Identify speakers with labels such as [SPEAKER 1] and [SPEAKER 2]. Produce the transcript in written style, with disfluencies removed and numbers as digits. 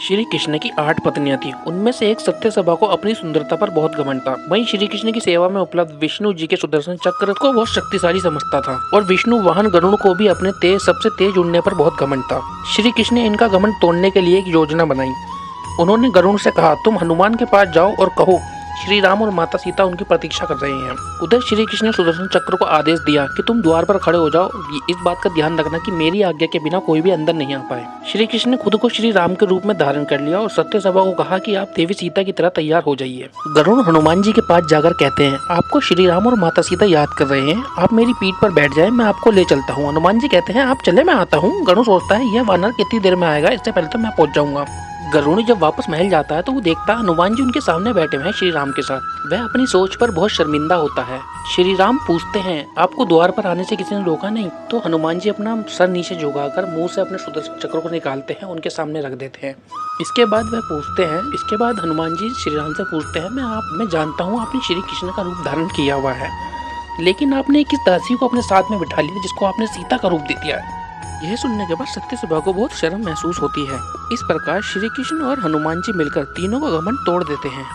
[SPEAKER 1] श्री कृष्ण की 8 पत्नियां थी। उनमें से एक सत्यसभा को अपनी सुंदरता पर बहुत घमंड था। वहीं श्री कृष्ण की सेवा में उपलब्ध विष्णु जी के सुदर्शन चक्र को बहुत शक्तिशाली समझता था और विष्णु वाहन गरुड़ को भी अपने सबसे तेज उड़ने पर बहुत घमंड था। श्री कृष्ण ने इनका घमंड तोड़ने के लिए एक योजना बनाई। उन्होंने गरुड़ से कहा, तुम हनुमान के पास जाओ और कहो श्री राम और माता सीता उनकी प्रतीक्षा कर रहे हैं। उधर श्री कृष्ण ने सुदर्शन चक्र को आदेश दिया कि तुम द्वार पर खड़े हो जाओ। इस बात का ध्यान रखना कि मेरी आज्ञा के बिना कोई भी अंदर नहीं आ पाए। श्री कृष्ण ने खुद को श्री राम के रूप में धारण कर लिया और सत्यसभा को कहा कि आप देवी सीता की तरह तैयार हो जाइए। गरुड़ हनुमान जी के पास जाकर कहते हैं, आपको श्री राम और माता सीता याद कर रहे हैं, आप मेरी पीठ पर बैठ जाए, मैं आपको ले चलता हूँ। हनुमान जी कहते हैं, आप चले, मैं आता हूँ। गरुड़ सोचता है, यह वानर कितनी देर में आएगा, इससे पहले तो मैं पहुंच जाऊंगा। गरुड़ जब वापस महल जाता है तो वो देखता है हनुमान जी उनके सामने बैठे हुए हैं श्री राम के साथ। वह अपनी सोच पर बहुत शर्मिंदा होता है। श्री राम पूछते हैं, आपको द्वार पर आने से किसी ने रोका नहीं? तो हनुमान जी अपना सर नीचे झुकाकर मुंह से अपने सुदर्शन चक्र को निकालते हैं, उनके सामने रख देते हैं। इसके बाद हनुमान जी श्री राम से पूछते हैं, मैं जानता हूँ आपने श्री कृष्ण का रूप धारण किया हुआ है, लेकिन आपने किस दासी को अपने साथ में बिठा लिया जिसको आपने सीता का रूप दे दिया है? यह सुनने के बाद सत्यसभा को बहुत शर्म महसूस होती है। इस प्रकार श्री कृष्ण और हनुमान जी मिलकर तीनों का घमंड तोड़ देते हैं।